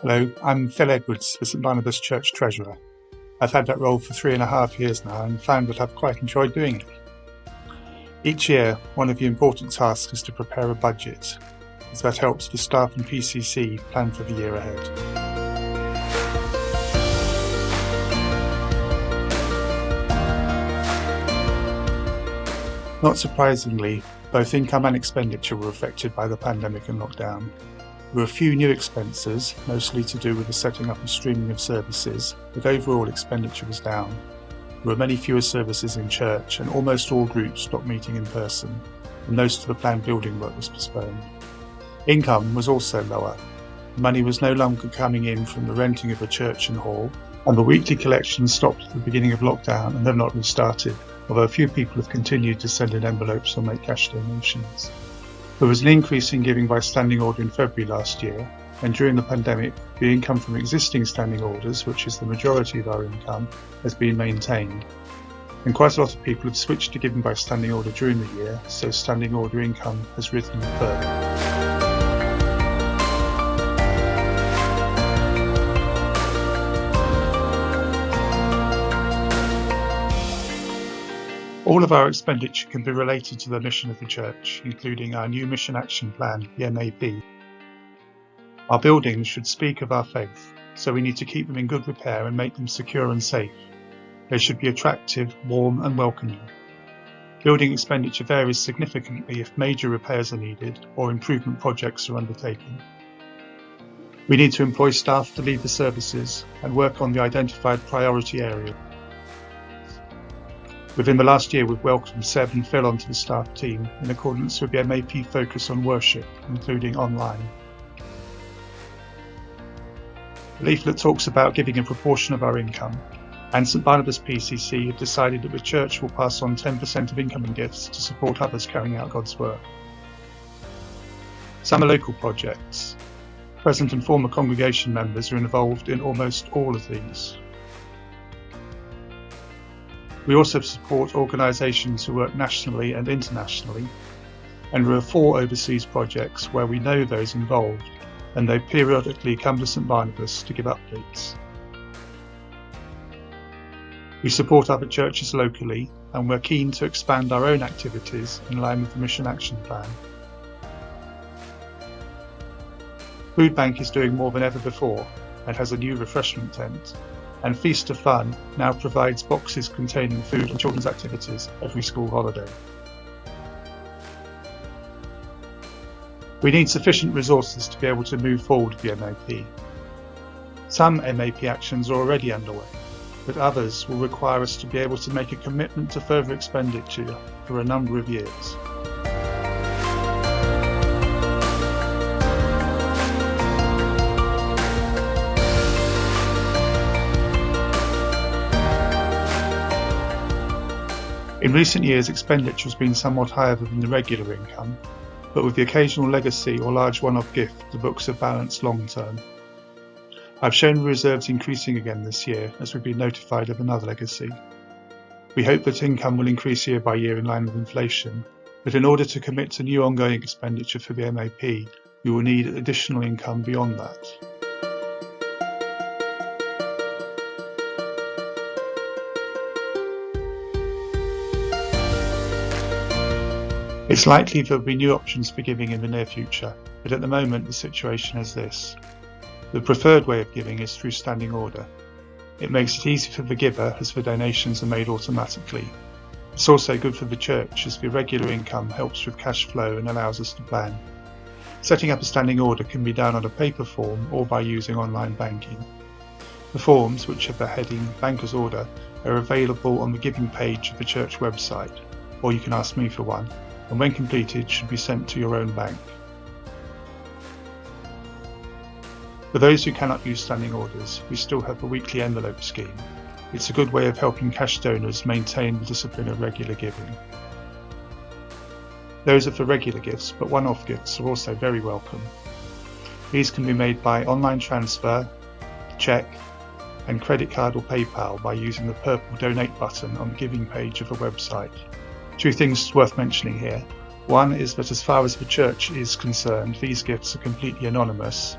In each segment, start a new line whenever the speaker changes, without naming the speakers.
Hello, I'm Phil Edwards, the St Barnabas Church Treasurer. I've had that role for 3.5 years now and found that I've quite enjoyed doing it. Each year, one of the important tasks is to prepare a budget, as that helps the staff and PCC plan for the year ahead. Not surprisingly, both income and expenditure were affected by the pandemic and lockdown. There were a few new expenses, mostly to do with the setting up and streaming of services, but overall expenditure was down. There were many fewer services in church, and almost all groups stopped meeting in person, and most of the planned building work was postponed. Income was also lower. Money was no longer coming in from the renting of a church and hall, and the weekly collections stopped at the beginning of lockdown and have not restarted, although a few people have continued to send in envelopes or make cash donations. There was an increase in giving by standing order in February last year, and during the pandemic, the income from existing standing orders, which is the majority of our income, has been maintained. And quite a lot of people have switched to giving by standing order during the year, so standing order income has risen further. All of our expenditure can be related to the mission of the church, including our new mission action plan, the MAP. Our buildings should speak of our faith, so we need to keep them in good repair and make them secure and safe. They should be attractive, warm and welcoming. Building expenditure varies significantly if major repairs are needed or improvement projects are undertaken. We need to employ staff to lead the services and work on the identified priority areas. Within the last year, we've welcomed Seb and Phil onto the staff team in accordance with the MAP focus on worship, including online. The leaflet talks about giving a proportion of our income, and St Barnabas PCC have decided that the church will pass on 10% of income and gifts to support others carrying out God's work. Some are local projects. Present and former congregation members are involved in almost all of these. We also support organisations who work nationally and internationally, and there are 4 overseas projects where we know those involved, and they periodically come to St Barnabas to give updates. We support other churches locally, and we're keen to expand our own activities in line with the Mission Action Plan. Food Bank is doing more than ever before and has a new refreshment tent. And Feast of Fun now provides boxes containing food and children's activities every school holiday. We need sufficient resources to be able to move forward with the MAP. Some MAP actions are already underway, but others will require us to be able to make a commitment to further expenditure for a number of years. In recent years, expenditure has been somewhat higher than the regular income, but with the occasional legacy or large one-off gift, the books have balanced long term. I've shown reserves increasing again this year as we've been notified of another legacy. We hope that income will increase year by year in line with inflation, but in order to commit to new ongoing expenditure for the MAP, we will need additional income beyond that. It's likely there will be new options for giving in the near future, but at the moment the situation is this. The preferred way of giving is through standing order. It makes it easy for the giver as the donations are made automatically. It's also good for the church as the regular income helps with cash flow and allows us to plan. Setting up a standing order can be done on a paper form or by using online banking. The forms, which have the heading Banker's Order, are available on the giving page of the church website, or you can ask me for one, and when completed should be sent to your own bank. For those who cannot use standing orders, we still have the weekly envelope scheme. It's a good way of helping cash donors maintain the discipline of regular giving. Those are for regular gifts, but one-off gifts are also very welcome. These can be made by online transfer, cheque, and credit card or PayPal by using the purple donate button on the giving page of the website. 2 things worth mentioning here. One is that as far as the church is concerned, these gifts are completely anonymous.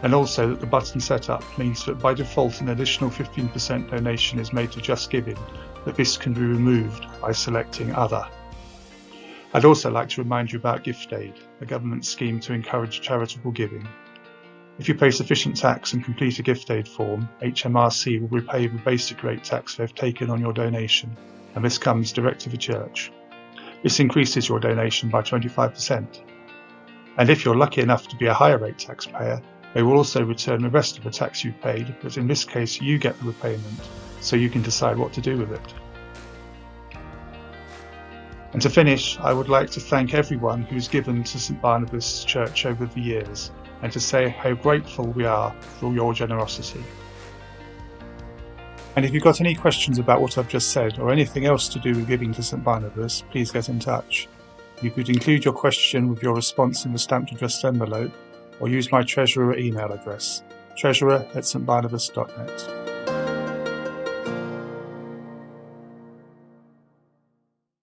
And also that the button setup means that by default an additional 15% donation is made to Just Giving, but this can be removed by selecting Other. I'd also like to remind you about Gift Aid, a government scheme to encourage charitable giving. If you pay sufficient tax and complete a Gift Aid form, HMRC will repay the basic rate tax they've taken on your donation, and this comes direct to the church. This increases your donation by 25%. And if you're lucky enough to be a higher rate taxpayer, they will also return the rest of the tax you've paid, but in this case you get the repayment, so you can decide what to do with it. And to finish, I would like to thank everyone who's given to St Barnabas Church over the years, and to say how grateful we are for your generosity. And if you've got any questions about what I've just said, or anything else to do with giving to St Barnabas, please get in touch. You could include your question with your response in the stamped addressed envelope, or use my treasurer email address, treasurer@stbarnabas.net.